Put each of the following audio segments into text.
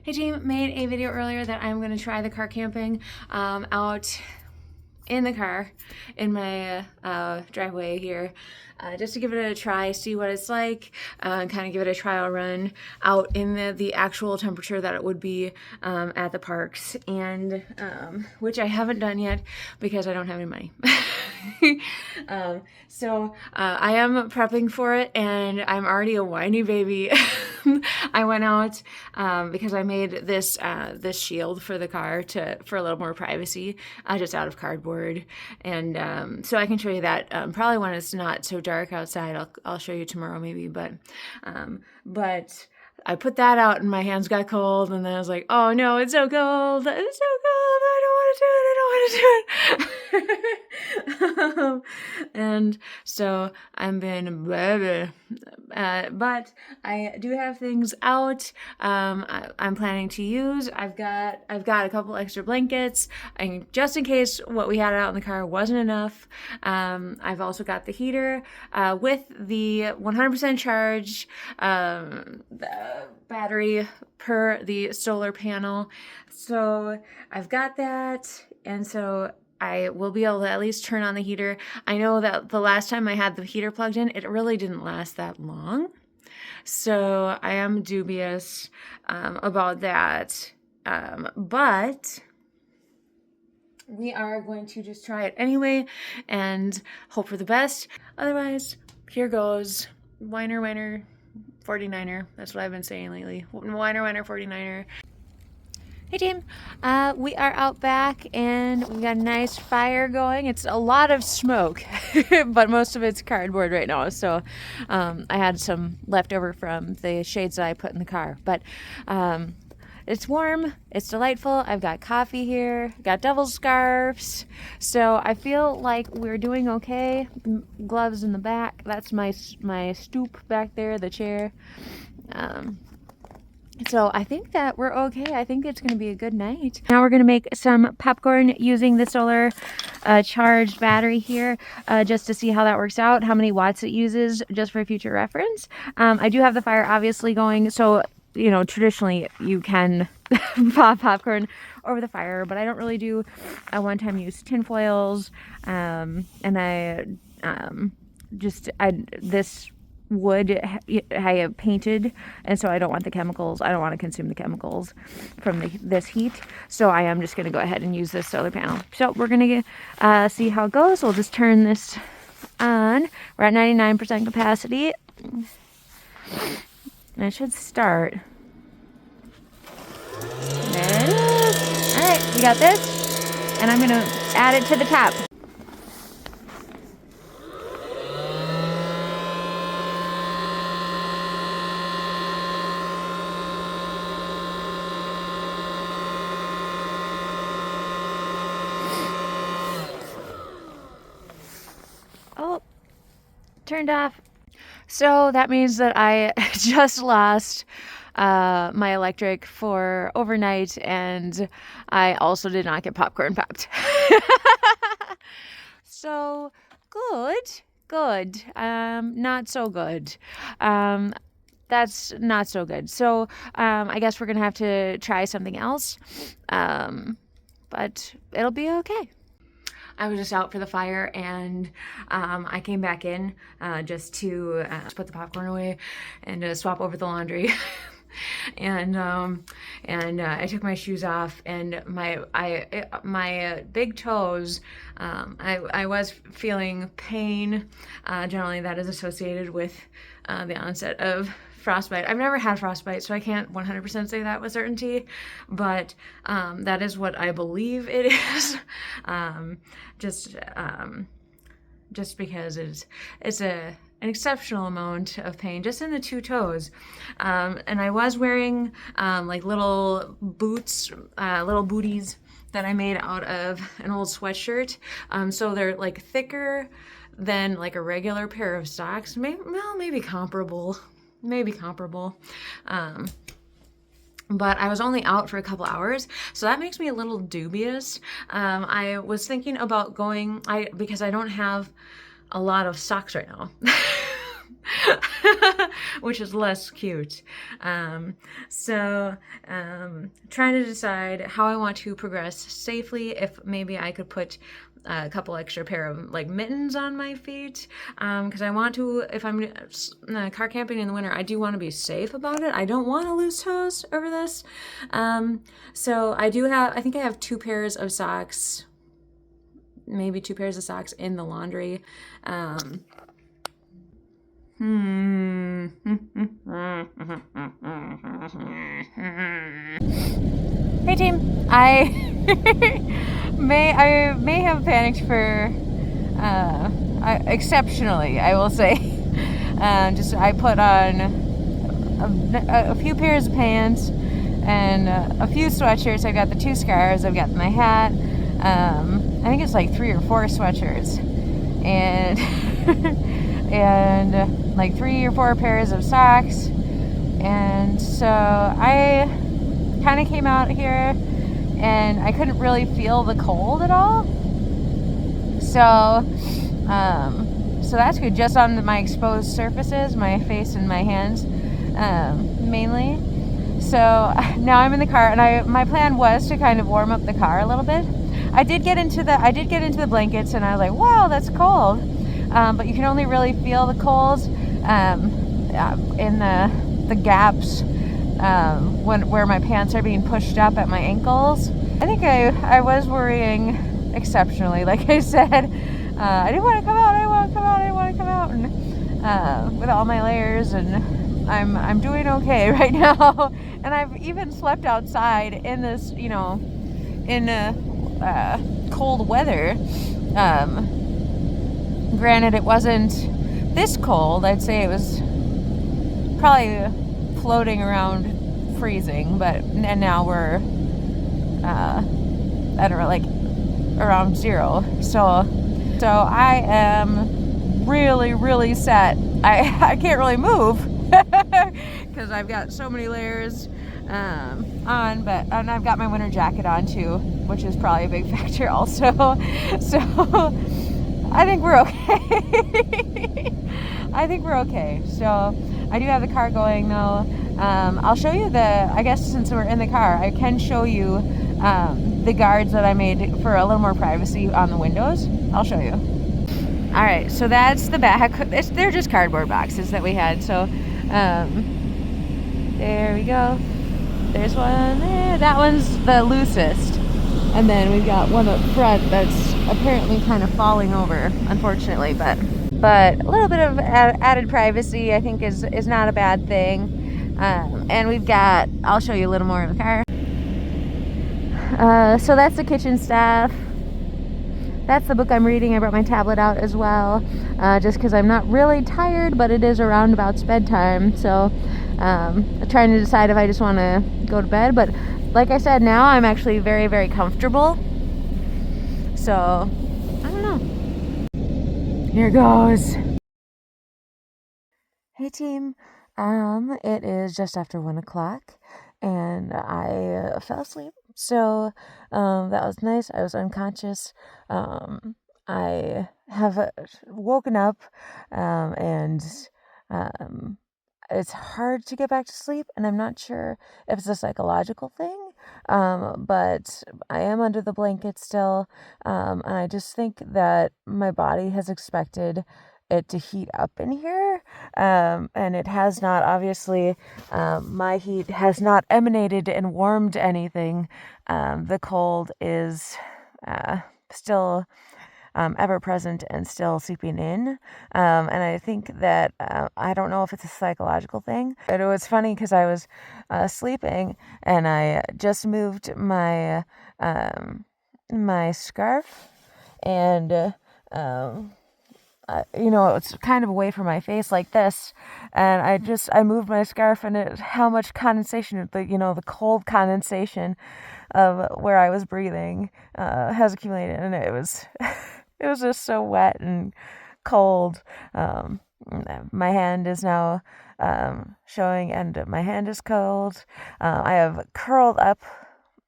Hey team, made a video earlier that I'm gonna try the car camping out in the car in my driveway here, just to give it a try, see what it's like, kind of give it a trial run out in the actual temperature that it would be at the parks, and which I haven't done yet because I don't have any money. So I am prepping for it, and I'm already a whiny baby. I went out because I made this this shield for the car for a little more privacy, just out of cardboard, and so I can show you that probably when it's not so dark outside. I'll show you tomorrow maybe, but I put that out and my hands got cold, and then I was like, oh no, it's so cold, it's so cold, I don't want to do it, I don't want to do it. And so I've been blah, blah. But I do have things out. I'm planning to use. I've got a couple extra blankets, and just in case what we had out in the car wasn't enough. I've also got the heater with the 100% charge the battery per the solar panel. So I've got that, and so I will be able to at least turn on the heater. I know that the last time I had the heater plugged in, it really didn't last that long. So I am dubious about that. But we are going to just try it anyway and hope for the best. Otherwise, here goes. Whiner, whiner, 49er. That's what I've been saying lately. Whiner, whiner, 49er. Hey team, we are out back and we got a nice fire going. It's a lot of smoke, but most of it's cardboard right now. So I had some leftover from the shades that I put in the car. But it's warm, it's delightful. I've got coffee here, got double scarves. So I feel like we're doing okay. Gloves in the back. That's my stoop back there, the chair. So I think that we're okay. I think it's going to be a good night. Now we're going to make some popcorn using the solar charged battery here, just to see how that works out, how many watts it uses, just for future reference. I do have the fire obviously going, so you know, traditionally you can pop popcorn over the fire, but I don't really do one-time use tinfoils, and this wood I have painted, and so I don't want the chemicals. I don't want to consume the chemicals from this heat, so I am just going to go ahead and use this solar panel. So we're going to see how it goes. We'll just turn this on. We're at 99% capacity, and it should start. There it is. All right, we got this, and I'm going to add it to the top. Oh, turned off. So that means that I just lost my electric for overnight, and I also did not get popcorn popped. So good. Not so good. That's not so good. So I guess we're gonna have to try something else, but it'll be okay. I was just out for the fire, and I came back in just to put the popcorn away and swap over the laundry. and I took my shoes off, and my big toes, I was feeling pain. Generally that is associated with the onset of frostbite. I've never had frostbite, so I can't 100% say that with certainty, but that is what I believe it is. Just because it's an exceptional amount of pain just in the two toes, and I was wearing like little boots, little booties that I made out of an old sweatshirt, so they're like thicker than like a regular pair of socks. Maybe comparable. But I was only out for a couple hours, so that makes me a little dubious. I was thinking about going, because I don't have a lot of socks right now. which is less cute. So trying to decide how I want to progress safely. If maybe I could put a couple extra pair of like mittens on my feet, because I want to, if I'm car camping in the winter, I do want to be safe about it. I don't want to lose toes over this. So I do have, I think I have 2 pairs of socks, maybe 2 pairs of socks in the laundry. Hey team, I may have panicked for exceptionally, I will say. Just I put on a few pairs of pants and a few sweatshirts. I've got the 2 scarves. I've got my hat. I think it's like 3 or 4 sweatshirts, and and like 3 or 4 pairs of socks. And so I kind of came out here and I couldn't really feel the cold at all. So so that's good, just on my exposed surfaces, my face and my hands, mainly. So now I'm in the car, and my plan was to kind of warm up the car a little bit. I did get into the blankets, and I was like, wow, that's cold. But you can only really feel the cold in the gaps where my pants are being pushed up at my ankles. I think I was worrying exceptionally. Like I said, I didn't want to come out. I didn't want to come out, and with all my layers, and I'm doing okay right now. And I've even slept outside in this, in cold weather. Granted, it wasn't this cold. I'd say it was probably floating around freezing, and now we're I don't know, like around 0. So I am really set. I can't really move because I've got so many layers on, and I've got my winter jacket on too, which is probably a big factor also. So I think we're okay. I think we're okay. So I do have the car going though. I'll show you I guess since we're in the car, I can show you the guards that I made for a little more privacy on the windows. I'll show you. All right, so that's the back. They're just cardboard boxes that we had. So there we go. There's one there. That one's the loosest. And then we've got one up front that's apparently kind of falling over, unfortunately. But a little bit of added privacy, I think, is not a bad thing. And we've got, I'll show you a little more of the car. So that's the kitchen staff. That's the book I'm reading. I brought my tablet out as well, just because I'm not really tired, but it is around about bedtime. So I'm trying to decide if I just want to go to bed. But like I said, now I'm actually very comfortable. So I don't know. Here goes. Hey team. It is just after 1 o'clock, and I fell asleep. So that was nice. I was unconscious. I have woken up, and it's hard to get back to sleep, and I'm not sure if it's a psychological thing, but I am under the blanket still, and I just think that my body has expected it to heat up in here, and it has not. Obviously, my heat has not emanated and warmed anything. The cold is still ever present and still seeping in, and I think that I don't know if it's a psychological thing, but it was funny because I was sleeping and I just moved my my scarf, and it's kind of away from my face like this, and I moved my scarf, and how much condensation, the cold condensation of where I was breathing has accumulated, and it was it was just so wet and cold. My hand is now showing, and my hand is cold. I have curled up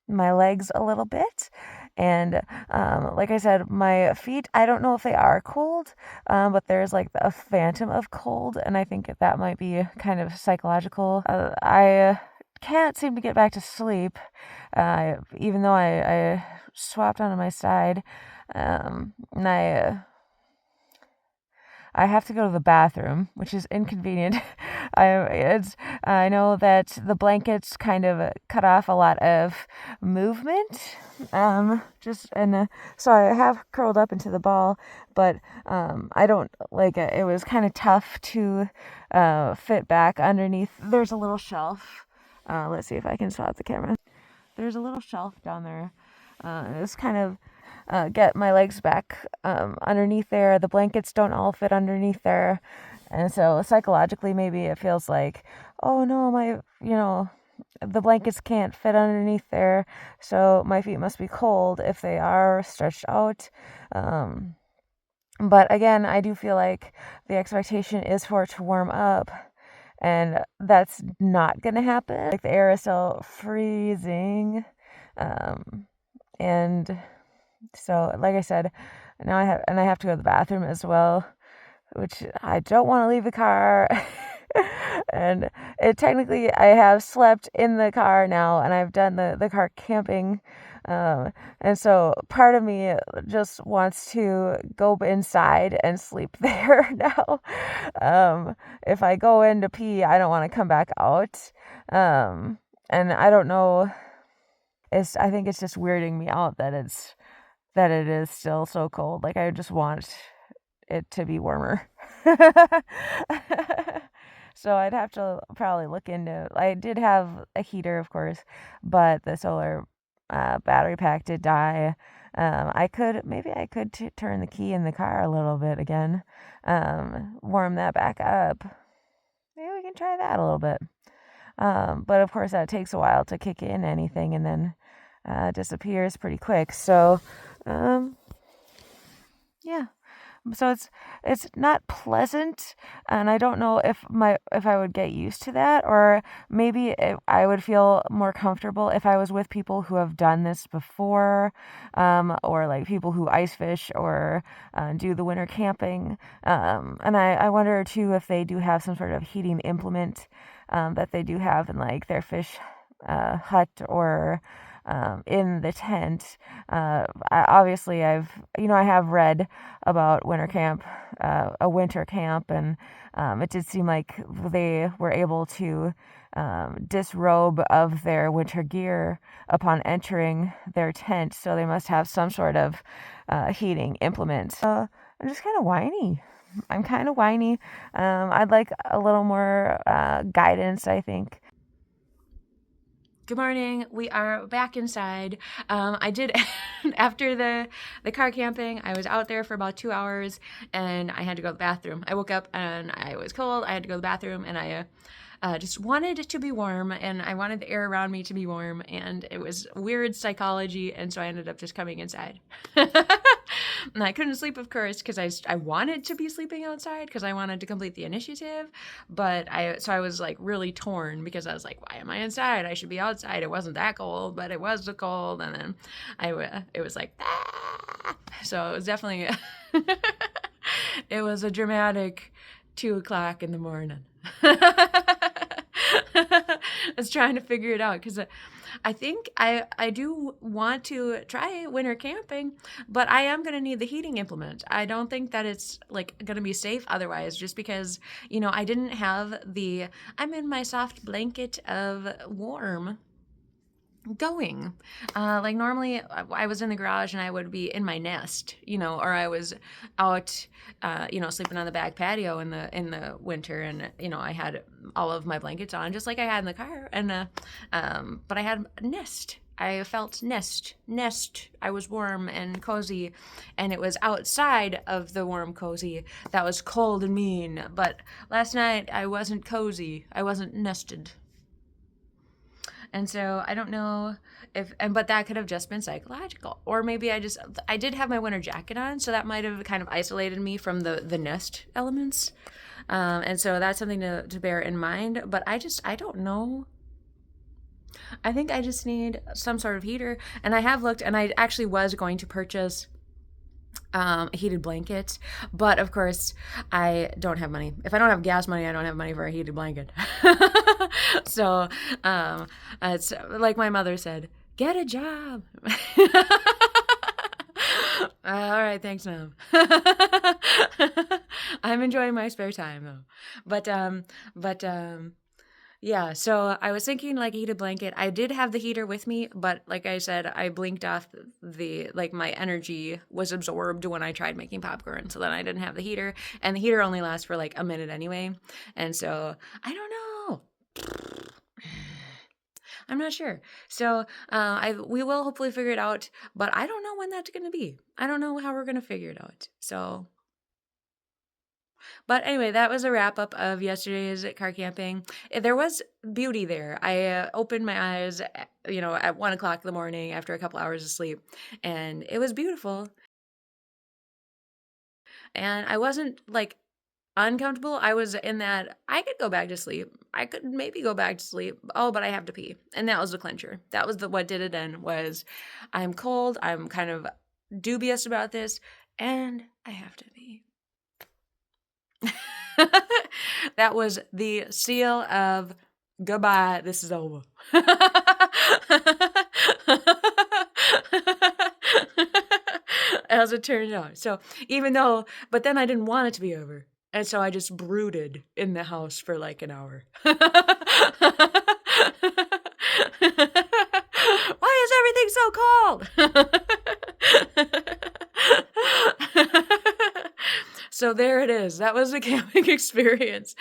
my legs a little bit, And like I said, my feet, I don't know if they are cold, but there's like a phantom of cold, and I think that might be kind of psychological. I can't seem to get back to sleep, even though I swapped onto my side, and I have to go to the bathroom, which is inconvenient. I know that the blankets kind of cut off a lot of movement. So I have curled up into the ball, but I don't like it. It was kind of tough to fit back underneath. There's a little shelf. Let's see if I can swap the camera. There's a little shelf down there. It's kind of get my legs back underneath there. The blankets don't all fit underneath there. And so psychologically, maybe it feels like, oh no, the blankets can't fit underneath there. So my feet must be cold if they are stretched out. But again, I do feel like the expectation is for it to warm up. And that's not going to happen. Like the air is still freezing. And so, like I said, now I have to go to the bathroom as well, which I don't want to leave the car. And technically, I have slept in the car now, and I've done the car camping. And so part of me just wants to go inside and sleep there now. If I go in to pee, I don't want to come back out. And I don't know. I think it's just weirding me out that it is still so cold. Like I just want it to be warmer. So I'd have to probably look into. I did have a heater, of course, but the solar battery pack did die. I could turn the key in the car a little bit again, warm that back up. Maybe we can try that a little bit. But of course that takes a while to kick in anything, and then disappears pretty quick. So, yeah. So it's not pleasant, and I don't know if I would get used to that, or maybe I would feel more comfortable if I was with people who have done this before, or like people who ice fish or do the winter camping. And I wonder too if they do have some sort of heating implement that they do have in like their fish hut or in the tent. Obviously, I have read about winter camp, a winter camp, and it did seem like they were able to disrobe of their winter gear upon entering their tent, so they must have some sort of heating implement. I'm just kind of whiny. I'm kind of whiny. I'd like a little more guidance, I think. Good morning. We are back inside. I did, after the car camping, I was out there for about 2 hours, and I had to go to the bathroom. I woke up and I was cold. I had to go to the bathroom, and I just wanted it to be warm, and I wanted the air around me to be warm, and it was weird psychology, and so I ended up just coming inside. And I couldn't sleep, of course, because I wanted to be sleeping outside because I wanted to complete the initiative, but I was like really torn because I was like, why am I inside? I should be outside. It wasn't that cold, but it was cold, and then it was like, ah! So it was definitely it was a dramatic 2:00 in the morning. I was trying to figure it out because I think I do want to try winter camping, but I am going to need the heating implement. I don't think that it's like going to be safe otherwise, just because, I didn't have I'm in my soft blanket of warm going. Like normally I was in the garage and I would be in my nest, or I was out, sleeping on the back patio in the winter, and, I had all of my blankets on just like I had in the car, and, but I had a nest. I felt nest. I was warm and cozy, and it was outside of the warm cozy that was cold and mean. But last night I wasn't cozy. I wasn't nested. And so I don't know but that could have just been psychological, or maybe I did have my winter jacket on, so that might have kind of isolated me from the nest elements. And so that's something to bear in mind, but I don't know. I think I just need some sort of heater. And I have looked, and I actually was going to purchase a heated blanket, but of course I don't have money. If I don't have gas money, I don't have money for a heated blanket. So it's like my mother said, get a job. All right, thanks, Mom. I'm enjoying my spare time though. But yeah, so I was thinking like heated blanket. I did have the heater with me, but like I said, I blinked off like my energy was absorbed when I tried making popcorn. So then I didn't have the heater, and the heater only lasts for like a minute anyway. And so I don't know. I'm not sure. So we will hopefully figure it out, but I don't know when that's going to be. I don't know how we're going to figure it out. So, but anyway, that was a wrap up of yesterday's car camping. There was beauty there. I opened my eyes, at 1 o'clock in the morning after a couple hours of sleep, and it was beautiful. And I wasn't like uncomfortable. I was in that I could go back to sleep. I could maybe go back to sleep. Oh, but I have to pee. And that was the clincher. That was what did it then was I'm cold. I'm kind of dubious about this, and I have to pee. That was the seal of goodbye. This is over. As it turned out. So but then I didn't want it to be over. And so I just brooded in the house for like an hour. Why is everything so cold? So there it is. That was the camping experience.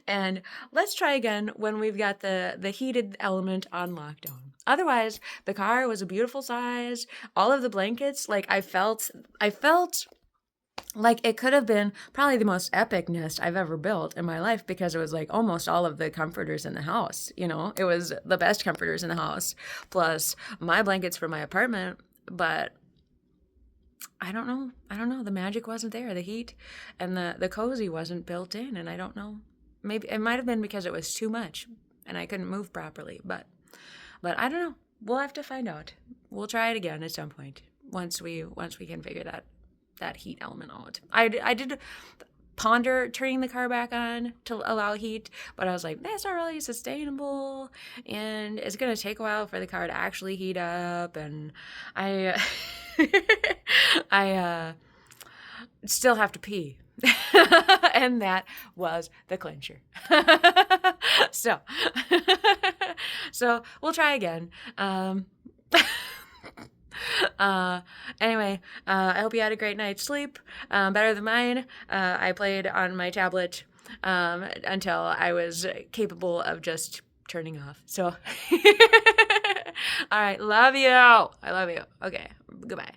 And let's try again when we've got the heated element on lockdown. Otherwise, the car was a beautiful size. All of the blankets, like I felt like it could have been probably the most epic nest I've ever built in my life, because it was like almost all of the comforters in the house. It was the best comforters in the house, plus my blankets for my apartment. But I don't know. The magic wasn't there. The heat and the cozy wasn't built in, and I don't know. Maybe it might have been because it was too much and I couldn't move properly. But I don't know. We'll have to find out. We'll try it again at some point once we can figure that heat element out. I did ponder turning the car back on to allow heat, but I was like, that's not really sustainable, and it's gonna take a while for the car to actually heat up, and I I still have to pee. And that was the clincher. So we'll try again. Anyway, I hope you had a great night's sleep, better than mine. I played on my tablet until I was capable of just turning off. So, all right, love you. I love you. Okay, goodbye.